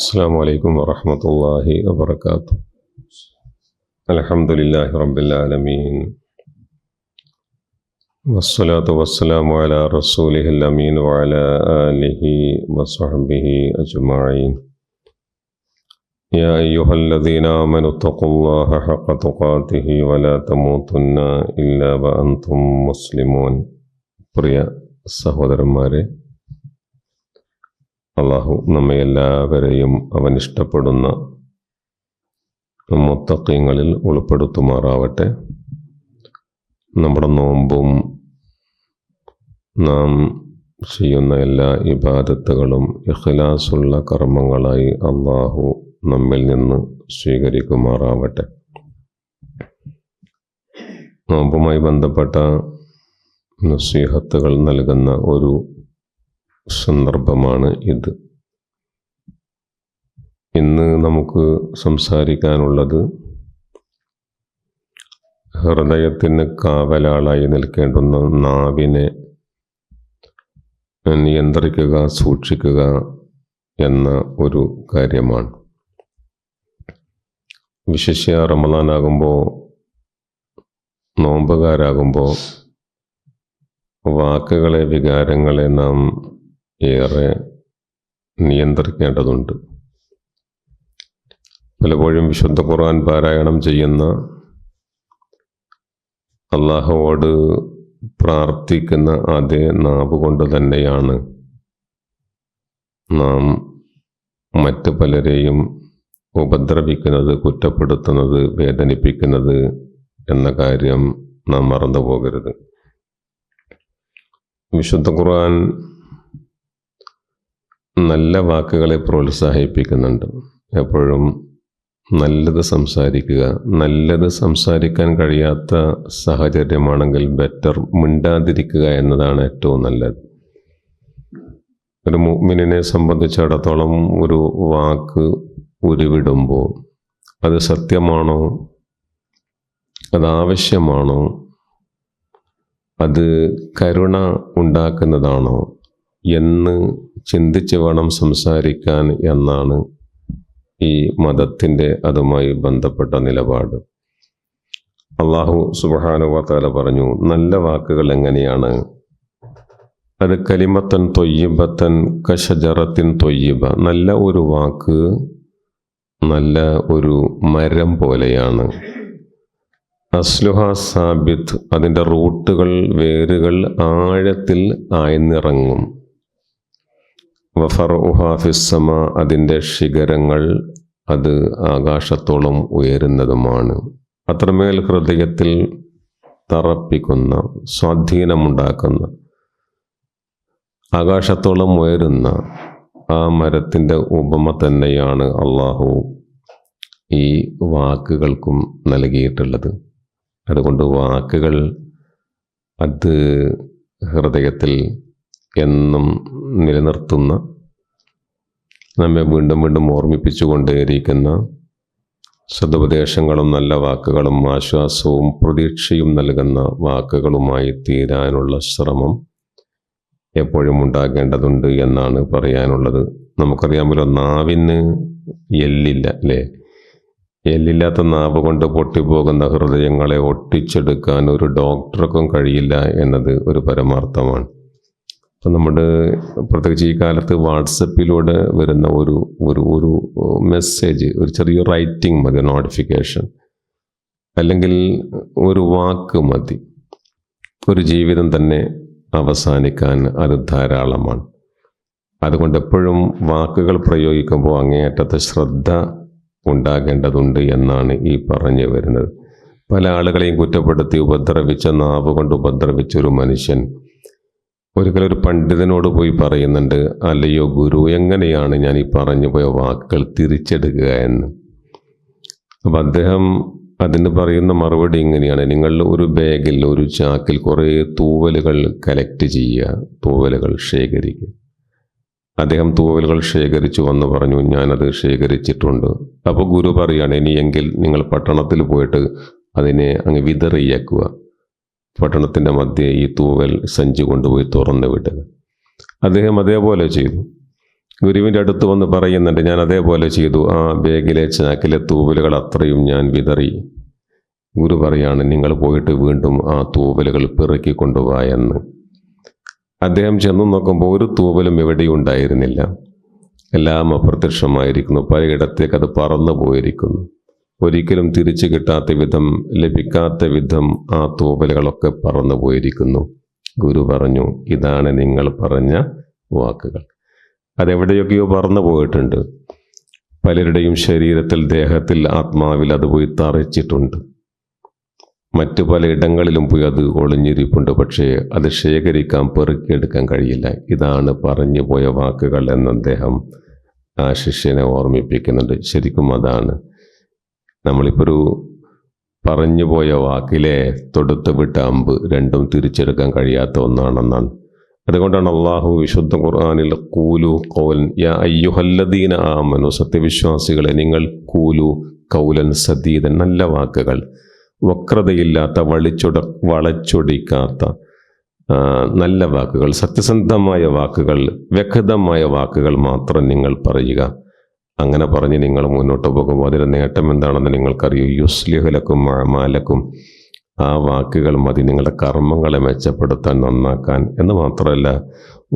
السلام عليكم ورحمة الله وبركاته. الحمد لله رب العالمين، والصلاة والسلام على رسوله الأمين وعلى آله وصحبه أجمعين. يا أيها الذين آمنوا اتقوا الله حق تقاته ولا تموتن إلا وأنتم مسلمون. പ്രിയ സഹോദരന്മാരെ, അള്ളാഹു നമ്മയെല്ലാവരെയും അവൻ ഇഷ്ടപ്പെടുന്ന മുത്തഖീങ്ങളിൽ ഉൾപ്പെടുത്തുമാറാവട്ടെ. നമ്മുടെ നോമ്പും നാം ചെയ്യുന്ന എല്ലാ ഇബാദത്തുകളും ഇഖ്ലാസുള്ള കർമ്മങ്ങളായി അള്ളാഹു നമ്മിൽ നിന്ന് സ്വീകരിക്കുമാറാവട്ടെ. നോമ്പുമായി ബന്ധപ്പെട്ട നസീഹത്തുകൾ നൽകുന്ന ഒരു സന്ദർഭമാണ് ഇത്. ഇന്ന് നമുക്ക് സംസാരിക്കാനുള്ളത് ഹൃദയത്തിന് കാവലാളായി നിൽക്കേണ്ടുന്ന നാവിനെ നിയന്ത്രിക്കുക, സൂക്ഷിക്കുക എന്ന ഒരു കാര്യമാണ്. വിശേഷ്യ റമളാനാകുമ്പോൾ, നോമ്പുകാരാകുമ്പോൾ വാക്കുകളെ, വികാരങ്ങളെ നാം ഏറെ നിയന്ത്രിക്കേണ്ടതുണ്ട്. പലപ്പോഴും വിശുദ്ധ ഖുർആൻ പാരായണം ചെയ്യുന്ന, അള്ളാഹുവോട് പ്രാർത്ഥിക്കുന്ന അതേ നാവ് കൊണ്ട് തന്നെയാണ് നാം മറ്റ് പലരെയും ഉപദ്രവിക്കുന്നത്, കുറ്റപ്പെടുത്തുന്നത്, വേദനിപ്പിക്കുന്നത് എന്ന കാര്യം നാം മറന്നു പോകരുത്. വിശുദ്ധ ഖുർആൻ നല്ല വാക്കുകളെ പ്രോത്സാഹിപ്പിക്കുന്നുണ്ട്. എപ്പോഴും നല്ലത് സംസാരിക്കുക. നല്ലത് സംസാരിക്കാൻ കഴിയാത്ത സാഹചര്യമാണെങ്കിൽ ബെറ്റർ മിണ്ടാതിരിക്കുക എന്നതാണ് ഏറ്റവും നല്ലത്. ഒരു മുഅ്മിനിനെ സംബന്ധിച്ചിടത്തോളം ഒരു വാക്ക് ഉരുവിടുമ്പോൾ അത് സത്യമാണോ, അതാവശ്യമാണോ, അത് കരുണ ഉണ്ടാക്കുന്നതാണോ എന്ന് ചിന്തിച്ച് വേണം സംസാരിക്കാൻ എന്നാണ് ഈ മതത്തിൻ്റെ അതുമായി ബന്ധപ്പെട്ട നിലപാട്. അല്ലാഹു സുബ്ഹാനഹു വ തആല പറഞ്ഞു, നല്ല വാക്കുകൾ എങ്ങനെയാണ്? അത് കലിമത്തൻ തൊയ്യിബത്തൻ കശജറത്തിൻ തൊയ്യിബ. നല്ല ഒരു വാക്ക് നല്ല ഒരു മരം പോലെയാണ്. അസ്ലുഹ സാബിത്ത്, അതിൻ്റെ റൂട്ടുകൾ, വേരുകൾ ആഴത്തിൽ ആഴ്ന്നിറങ്ങും. വഫർഉഹ ഫിസ്സമ, അതിൻ്റെ ശിഖരങ്ങൾ അത് ആകാശത്തോളം ഉയരുന്നതുമാണ്. അത്രമേൽ ഹൃദയത്തിൽ തറപ്പിക്കുന്ന, സ്വാധീനമുണ്ടാക്കുന്ന, ആകാശത്തോളം ഉയരുന്ന ആ മരത്തിൻ്റെ ഉപമ തന്നെയാണ് അള്ളാഹു ഈ വാക്കുകൾക്കും നൽകിയിട്ടുള്ളത്. അതുകൊണ്ട് വാക്കുകൾ അത് ഹൃദയത്തിൽ എന്നും നിലനിർത്തുന്ന, നമ്മെ വീണ്ടും വീണ്ടും ഓർമ്മിപ്പിച്ചുകൊണ്ടേയിരിക്കുന്ന സദുപദേശങ്ങളും നല്ല വാക്കുകളും ആശ്വാസവും പ്രതീക്ഷയും നൽകുന്ന വാക്കുകളുമായി തീരാനുള്ള ശ്രമം എപ്പോഴും ഉണ്ടാകേണ്ടതുണ്ട് എന്നാണ് പറയാനുള്ളത്. നമുക്കറിയാമല്ലോ, നാവിന് എല്ലില്ല, അല്ലേ? എല്ലില്ലാത്ത നാവ് കൊണ്ട് പൊട്ടിപ്പോകുന്ന ഹൃദയങ്ങളെ ഒട്ടിച്ചെടുക്കാൻ ഒരു ഡോക്ടർക്കും കഴിയില്ല എന്നത് ഒരു പരമാർത്ഥമാണ്. അപ്പം നമ്മുടെ പ്രത്യേകിച്ച് ഈ കാലത്ത് വാട്സപ്പിലൂടെ വരുന്ന ഒരു മെസ്സേജ്, ഒരു ചെറിയ റൈറ്റിംഗ് മതി, നോട്ടിഫിക്കേഷൻ, അല്ലെങ്കിൽ ഒരു വാക്ക് മതി, ഒരു ജീവിതം തന്നെ അവസാനിക്കാൻ അത് ധാരാളമാണ്. അതുകൊണ്ട് എപ്പോഴും വാക്കുകൾ പ്രയോഗിക്കുമ്പോൾ അങ്ങേയറ്റത്തെ ശ്രദ്ധ ഉണ്ടാകേണ്ടതുണ്ട് എന്നാണ് ഈ പറഞ്ഞു വരുന്നത്. പല ആളുകളെയും കുറ്റപ്പെടുത്തി ഉപദ്രവിച്ച, നാവ് കൊണ്ട് ഉപദ്രവിച്ചൊരു മനുഷ്യൻ ഒരിക്കലൊരു പണ്ഡിതനോട് പോയി പറയുന്നുണ്ട്, അല്ലയോ ഗുരു, എങ്ങനെയാണ് ഞാൻ ഈ പറഞ്ഞു പോയ വാക്കുകൾ തിരിച്ചെടുക്കുക എന്ന്. അപ്പം അദ്ദേഹം അതിന് പറയുന്ന മറുപടി ഇങ്ങനെയാണ്: നിങ്ങൾ ഒരു ബാഗിൽ, ഒരു ചാക്കിൽ കുറേ തൂവലുകൾ കളക്ട് ചെയ്യുക, തൂവലുകൾ ശേഖരിക്കുക. അദ്ദേഹം തൂവലുകൾ ശേഖരിച്ചു വന്ന് പറഞ്ഞു, ഞാനത് ശേഖരിച്ചിട്ടുണ്ട്. അപ്പോൾ ഗുരു പറയുകയാണ്, ഇനിയെങ്കിൽ നിങ്ങൾ പട്ടണത്തിൽ പോയിട്ട് അതിനെ അങ്ങ് വിതറിയേക്കുക. പട്ടണത്തിൻ്റെ മധ്യേ ഈ തൂവൽ സഞ്ചി കൊണ്ടുപോയി തുറന്നു വിടുക. അദ്ദേഹം അതേപോലെ ചെയ്തു. ഗുരുവിൻ്റെ അടുത്ത് വന്ന് പറയുന്നുണ്ട്, ഞാൻ അതേപോലെ ചെയ്തു, ആ ബാഗിലെ ചാക്കിലെ തൂവലുകൾ അത്രയും ഞാൻ വിതറി. ഗുരു പറയാണ്, നിങ്ങൾ പോയിട്ട് വീണ്ടും ആ തൂവലുകൾ പെറുക്കി കൊണ്ടുപോവാ എന്ന്. അദ്ദേഹം ചെന്നു നോക്കുമ്പോൾ ഒരു തൂവലും എവിടെയും ഉണ്ടായിരുന്നില്ല. എല്ലാം അപ്രത്യക്ഷമായിരിക്കുന്നു. പലയിടത്തേക്ക് അത് പറന്നു പോയിരിക്കുന്നു. ഒരിക്കലും തിരിച്ചു കിട്ടാത്ത വിധം, ലഭിക്കാത്ത വിധം ആ തൂവലുകളൊക്കെ പറന്നു പോയിരിക്കുന്നു. ഗുരു പറഞ്ഞു, ഇതാണ് നിങ്ങൾ പറഞ്ഞ വാക്കുകൾ. അതെവിടെയൊക്കെയോ പറന്നു പോയിട്ടുണ്ട്. പലരുടെയും ശരീരത്തിൽ, ദേഹത്തിൽ, ആത്മാവിൽ അത് പോയി തറച്ചിട്ടുണ്ട്. മറ്റു പലയിടങ്ങളിലും പോയി അത് ഒളിഞ്ഞിരിപ്പുണ്ട്. പക്ഷേ അത് ശേഖരിക്കാൻ, പെറുക്കിയെടുക്കാൻ കഴിയില്ല. ഇതാണ് പറഞ്ഞു പോയ വാക്കുകൾ എന്ന് അദ്ദേഹം ആ ശിഷ്യനെ ഓർമ്മിപ്പിക്കുന്നുണ്ട്. ശരിക്കും അതാണ് നമ്മളിപ്പോൾ ഒരു പറഞ്ഞു പോയ വാക്കിലെ തൊടുത്ത് വിട്ട അമ്പ് രണ്ടും തിരിച്ചെടുക്കാൻ കഴിയാത്ത ഒന്നാണെന്നാണ്. അതുകൊണ്ടാണ് അള്ളാഹു വിശുദ്ധ ഖുർആനിൽ ഖൂലു ഖൗലൻ യാ അയ്യുഹല്ലദീന ആമനു, സത്യവിശ്വാസികളെ നിങ്ങൾ ഖൂലു ഖൗലൻ സദീദൻ, നല്ല വാക്കുകൾ, വക്രതയില്ലാത്ത, വളച്ചൊടിക്കാത്ത നല്ല വാക്കുകൾ, സത്യസന്ധമായ വാക്കുകൾ, വ്യക്തമായ വാക്കുകൾ മാത്രം നിങ്ങൾ പറയുക. അങ്ങനെ പറഞ്ഞ് നിങ്ങൾ മുന്നോട്ട് പോകുമ്പോൾ അതിൻ്റെ നേട്ടം എന്താണെന്ന് നിങ്ങൾക്കറിയൂ. യുസ്ലിഹു ലക്കും അഅമാലക്കും, ആ വാക്കുകൾ മതി നിങ്ങളുടെ കർമ്മങ്ങളെ മെച്ചപ്പെടുത്താൻ, നന്നാക്കാൻ. എന്ന് മാത്രമല്ല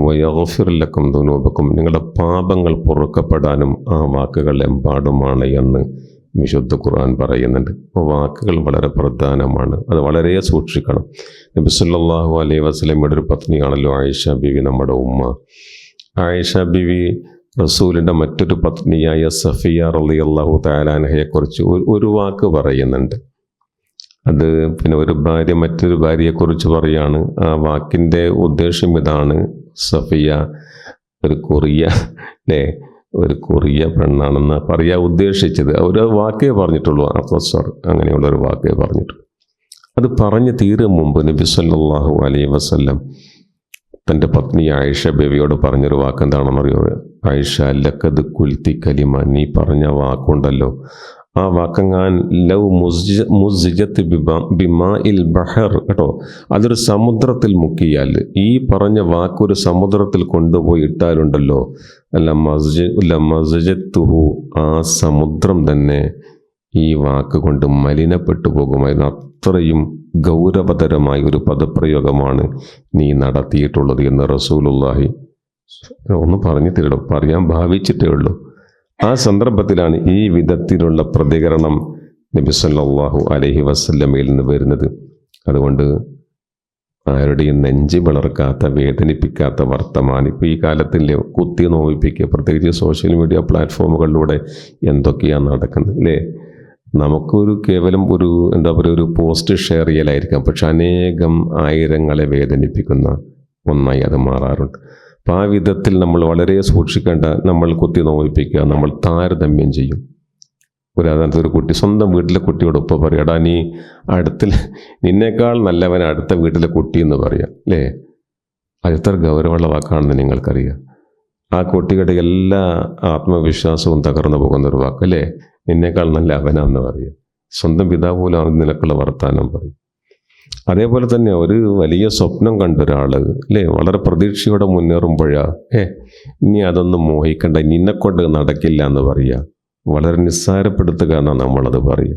വയഗ്ഫിർ ലക്കും ദുനൂബക്കും, നിങ്ങളുടെ പാപങ്ങൾ പൊറുക്കപ്പെടാനും ആ വാക്കുകൾ എമ്പാടുമാണ് എന്ന് വിശുദ്ധ ഖുർആൻ പറയുന്നുണ്ട്. അപ്പോൾ വാക്കുകൾ വളരെ പ്രധാനമാണ്. അത് വളരെ സൂക്ഷിക്കണം. നബി സല്ലല്ലാഹു അലൈഹി വസല്ലമയുടെ ഒരു പത്നിയാണല്ലോ ആയിഷ ബീവി, നമ്മുടെ ഉമ്മ. ആയിഷ ബീവി റസൂലിൻ്റെ മറ്റൊരു പത്നിയായ സഫിയ റളിയല്ലാഹു തആല അൻഹയെക്കുറിച്ച് ഒരു വാക്ക് പറയുന്നുണ്ട്. അത് പിന്നെ ഒരു ഭാര്യ മറ്റൊരു ഭാര്യയെക്കുറിച്ച് പറയാണ്. ആ വാക്കിൻ്റെ ഉദ്ദേശം ഇതാണ്, സഫിയ ഒരു കൊറിയ പെണ്ണാണെന്ന് പറയാൻ ഉദ്ദേശിച്ചത്. ഒരു വാക്കേ പറഞ്ഞിട്ടുള്ളൂ, അഫ്സർ അങ്ങനെയുള്ളൊരു വാക്കേ പറഞ്ഞിട്ടുള്ളൂ. അത് പറഞ്ഞ് തീരും മുമ്പ് നബി സല്ലല്ലാഹു അലൈഹി വസല്ലം തൻ്റെ പത്നി ആയിഷ ബേബിയോട് പറഞ്ഞൊരു വാക്ക് എന്താണെന്നറിയോ? ആയിഷ ലഖദ് കുൽത്തി കലിമ, നീ പറഞ്ഞ വാക്കുണ്ടല്ലോ, ആ വാക്കങ്ങാൻ ലൗ മുസ്ജിജത്ത് ബിമാഇൽ ബഹർ, കേട്ടോ, അതൊരു സമുദ്രത്തിൽ മുക്കിയാൽ, ഈ പറഞ്ഞ വാക്കൊരു സമുദ്രത്തിൽ കൊണ്ടുപോയി ഇട്ടാലുണ്ടല്ലോ, ലമസ്ജത്തുഹു, ആ സമുദ്രം തന്നെ ഈ വാക്ക് കൊണ്ട് മലിനപ്പെട്ടു പോകുമായിരുന്നു. അത്രയും ഗൗരവതരമായ ഒരു പദപ്രയോഗമാണ് നീ നടത്തിയിട്ടുള്ളത് എന്ന് റസൂലുള്ളാഹി ഒന്ന് പറഞ്ഞു തരണം, പറയാൻ ഭാവിച്ചിട്ടേ ഉള്ളൂ. ആ സന്ദർഭത്തിലാണ് ഈ വിധത്തിലുള്ള പ്രതികരണം നബി സല്ലല്ലാഹു അലൈഹി വസല്ലമയിൽ നിന്ന് വരുന്നത്. അതുകൊണ്ട് ആരുടെയും നെഞ്ചി വളർക്കാത്ത, വേദനിപ്പിക്കാത്ത വർത്തമാനം ഇപ്പോൾ ഈ കാലത്തിൻ്റെ കുത്തി നോവിപ്പിക്കുക, പ്രത്യേകിച്ച് സോഷ്യൽ മീഡിയ പ്ലാറ്റ്ഫോമുകളിലൂടെ എന്തൊക്കെയാണ് നടക്കുന്നത് അല്ലേ? നമുക്കൊരു കേവലം ഒരു എന്താ പറയുക, ഒരു പോസ്റ്റ് ഷെയർ ചെയ്യലായിരിക്കാം, പക്ഷെ അനേകം ആയിരങ്ങളെ വേദനിപ്പിക്കുന്ന ഒന്നായി അത് മാറാറുണ്ട്. അപ്പം ആ വിധത്തിൽ നമ്മൾ വളരെ സൂക്ഷിക്കേണ്ട. നമ്മൾ കുത്തി നോവിപ്പിക്കുക, നമ്മൾ താരതമ്യം ചെയ്യും. ഉദാഹരണത്തിന് ഒരു കുട്ടി സ്വന്തം വീട്ടിലെ കുട്ടിയോട് ഒപ്പം പറയും, എടാ നീ നിന്നേക്കാൾ നല്ലവൻ അടുത്ത വീട്ടിലെ കുട്ടി എന്ന് പറയാം അല്ലേ? അത് എത്ര ഗൗരവമുള്ള വാക്കാണെന്ന് നിങ്ങൾക്കറിയാം. ആ കുട്ടിയുടെ എല്ലാ ആത്മവിശ്വാസവും തകർന്നു പോകുന്നൊരു വാക്ക് അല്ലേ? നിന്നേക്കാൾ നല്ല അവനാന്ന് പറയും. സ്വന്തം പിതാവ് പോലും നിലക്കുള്ള വർത്താനം പറയും. അതേപോലെ തന്നെ ഒരു വലിയ സ്വപ്നം കണ്ട ഒരാൾ അല്ലേ, വളരെ പ്രതീക്ഷയോടെ മുന്നേറുമ്പോഴാണ് ഇനി അതൊന്നും മോഹിക്കണ്ട, നിന്നെക്കൊണ്ട് നടക്കില്ല എന്ന് പറയുക, വളരെ നിസ്സാരപ്പെടുത്തുക എന്നാണ് നമ്മളത് പറയുക.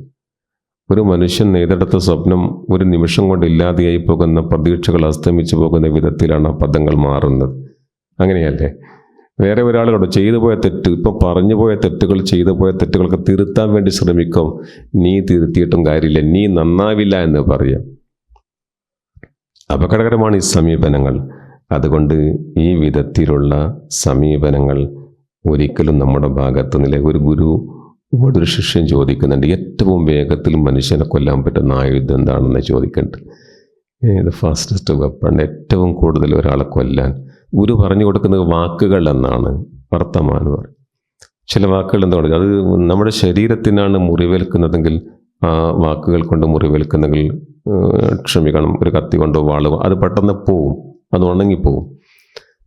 ഒരു മനുഷ്യൻ നെയ്തെടുത്ത സ്വപ്നം ഒരു നിമിഷം കൊണ്ട് ഇല്ലാതെയായി പോകുന്ന, പ്രതീക്ഷകൾ അസ്തമിച്ചു പോകുന്ന വിധത്തിലാണ് ആ പദങ്ങൾ മാറുന്നത്. അങ്ങനെയല്ലേ? വേറെ ഒരാളോട് ചെയ്തു പോയ തെറ്റ്, ഇപ്പം പറഞ്ഞു പോയ തെറ്റുകൾ, ചെയ്തു പോയ തെറ്റുകൾക്ക് തിരുത്താൻ വേണ്ടി ശ്രമിക്കും. നീ തിരുത്തിയിട്ടും കാര്യമില്ല, നീ നന്നാവില്ല എന്ന് പറയാം. അപകടകരമാണ് ഈ സമീപനങ്ങൾ. അതുകൊണ്ട് ഈ വിധത്തിലുള്ള സമീപനങ്ങൾ ഒരിക്കലും നമ്മുടെ ഭാഗത്തു നിന്നില്ല. ഒരു ഗുരു ഒരു ശിഷ്യൻ ചോദിക്കുന്നുണ്ട്, ഏറ്റവും വേഗത്തിൽ മനുഷ്യനെ കൊല്ലാൻ പറ്റുന്ന ആയുധം എന്താണെന്ന് ചോദിക്കുന്നുണ്ട്. ഇത് ഫാസ്റ്റസ്റ്റ് വെപ്പൺ, ഏറ്റവും കൂടുതൽ ഒരാളെ കൊല്ലാൻ ഗുരു പറഞ്ഞു കൊടുക്കുന്നത് വാക്കുകൾ എന്നാണ്, വർത്തമാനം പറയും. ചില വാക്കുകൾ എന്താ പറയുക, അത് നമ്മുടെ ശരീരത്തിനാണ് മുറിവേൽക്കുന്നതെങ്കിൽ ആ വാക്കുകൾ കൊണ്ട് മുറിവേൽക്കുന്നെങ്കിൽ ക്ഷമിക്കണം, ഒരു കത്തി കൊണ്ടോ വാളോ അത് പെട്ടെന്ന് പോവും, അത് ഉണങ്ങിപ്പോവും.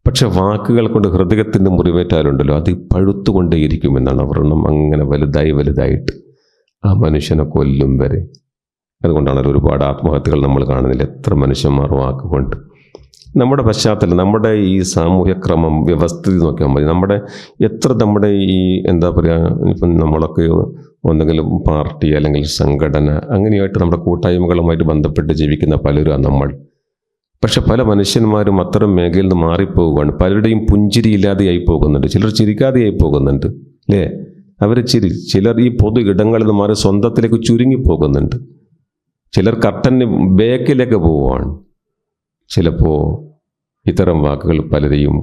പക്ഷെ വാക്കുകൾ കൊണ്ട് ഹൃദയത്തിൻ്റെ മുറിവേറ്റാലുണ്ടല്ലോ, അത് പഴുത്തുകൊണ്ടേയിരിക്കുമെന്നാണ് വർണ്ണം. അങ്ങനെ വലുതായിട്ട് ആ മനുഷ്യനെ കൊല്ലും വരെ. അതുകൊണ്ടാണ് ഒരുപാട് ആത്മഹത്യകൾ നമ്മൾ കാണുന്നില്ല. എത്ര മനുഷ്യന്മാർ വാക്കുകൊണ്ട് നമ്മുടെ പശ്ചാത്തലം, നമ്മുടെ ഈ സാമൂഹ്യ ക്രമം വ്യവസ്ഥിതി നോക്കിയാൽ മതി. നമ്മുടെ ഈ എന്താ പറയുക, ഇപ്പം നമ്മളൊക്കെ ഒന്നെങ്കിലും പാർട്ടി അല്ലെങ്കിൽ സംഘടന അങ്ങനെയായിട്ട് നമ്മുടെ കൂട്ടായ്മകളുമായിട്ട് ബന്ധപ്പെട്ട് ജീവിക്കുന്ന പലരും നമ്മൾ. പക്ഷെ പല മനുഷ്യന്മാരും അത്തരം മേഖലയിൽ നിന്ന് മാറിപ്പോവുകയാണ്. പലരുടെയും പുഞ്ചിരി ഇല്ലാതെയായി പോകുന്നുണ്ട്, ചിലർ ചിരിക്കാതെയായി പോകുന്നുണ്ട് അല്ലേ? ചിലർ ഈ പൊതു ഇടങ്ങളിൽ നിന്ന് മാറി സ്വന്തത്തിലേക്ക് ചുരുങ്ങിപ്പോകുന്നുണ്ട്. ചിലർ കർട്ടന് ബേക്കിലേക്ക് പോവുകയാണ്. ചിലപ്പോൾ ഇത്തരം വാക്കുകൾ പലരെയും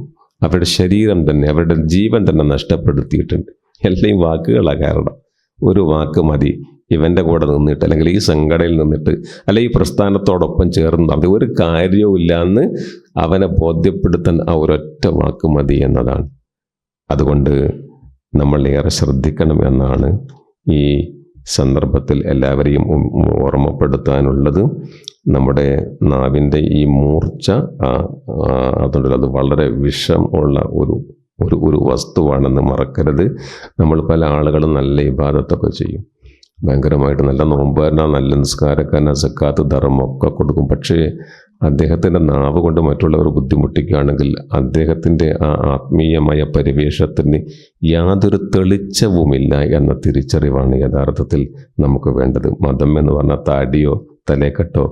അവരുടെ ശരീരം തന്നെ, അവരുടെ ജീവൻ തന്നെ നഷ്ടപ്പെടുത്തിയിട്ടുണ്ട്. എല്ലാം വാക്കുകളാണ് കാരണം. ഒരു വാക്ക് മതി ഇവൻ്റെ കൂടെ നിന്നിട്ട്, അല്ലെങ്കിൽ ഈ സംഘടനയിൽ നിന്നിട്ട്, അല്ലെങ്കിൽ ഈ പ്രസ്ഥാനത്തോടൊപ്പം ചേർന്ന് അത് ഒരു കാര്യവും ഇല്ലയെന്ന് അവനെ ബോധ്യപ്പെടുത്താൻ ആ ഒരൊറ്റ വാക്ക് മതി എന്നതാണ്. അതുകൊണ്ട് നമ്മൾ ഏറെ ശ്രദ്ധിക്കണം എന്നാണ് ഈ സന്ദർഭത്തിൽ എല്ലാവരെയും ഓർമ്മപ്പെടുത്താനുള്ളത്. നമ്മുടെ നാവിൻ്റെ ഈ മൂർച്ച അതുകൊണ്ടല്ലോ, അത് വളരെ വിഷം ഉള്ള ഒരു വസ്തുവാണെന്ന് മറക്കരുത്. നമ്മൾ പല ആളുകളും നല്ല ഇബാദത്തൊക്കെ ചെയ്യും, ഭയങ്കരമായിട്ട് നല്ല നോമ്പുകാരനാ, നല്ല നിസ്കാരക്കാരനാ, സക്കാത്ത് ധർമ്മം ഒക്കെ കൊടുക്കും. പക്ഷേ അദ്ദേഹത്തിൻ്റെ നാവ് കൊണ്ട് മറ്റുള്ളവർ ബുദ്ധിമുട്ടിക്കുകയാണെങ്കിൽ അദ്ദേഹത്തിൻ്റെ ആ ആത്മീയമായ പരിവേഷത്തിന് യാതൊരു തെളിച്ചവുമില്ല എന്ന തിരിച്ചറിവാണ് യഥാർത്ഥത്തിൽ നമുക്ക് വേണ്ടത്. മതം എന്ന് പറഞ്ഞാൽ താടിയോ തലേക്കെട്ടോ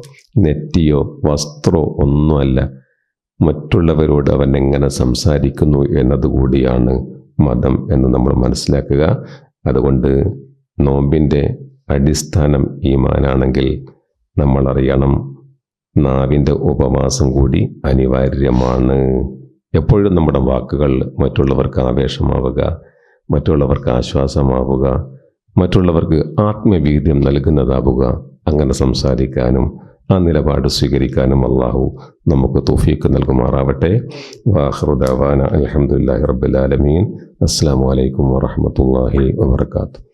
നെറ്റിയോ വസ്ത്രമോ ഒന്നുമല്ല. മറ്റുള്ളവരോട് അവൻ എങ്ങനെ സംസാരിക്കുന്നു എന്നതുകൂടിയാണ് മതം എന്ന് നമ്മൾ മനസ്സിലാക്കുക. അതുകൊണ്ട് നോമ്പിൻ്റെ അടിസ്ഥാനം ഈമാനാണെങ്കിൽ നമ്മളറിയണം, നാവിൻ്റെ ഉപവാസം കൂടി അനിവാര്യമാണ്. എപ്പോഴും നമ്മുടെ വാക്കുകൾ മറ്റുള്ളവർക്ക് ആവേശമാവുക, മറ്റുള്ളവർക്ക് ആശ്വാസമാവുക, മറ്റുള്ളവർക്ക് ആത്മവീര്യം നൽകുന്നതാവുക. അങ്ങനെ സംസാരിക്കാനും ആ നിലപാട് സ്വീകരിക്കാനും അള്ളാഹു നമുക്ക് തൗഫീഖ് നൽകുമാറാവട്ടെ. വആഖിറു ദഅവാന അൽഹംദുലില്ലാഹി റബ്ബിൽ ആലമീൻ. അസ്സലാമു അലൈക്കും വറഹ്മത്തുള്ളാഹി വബറകാതുഹു.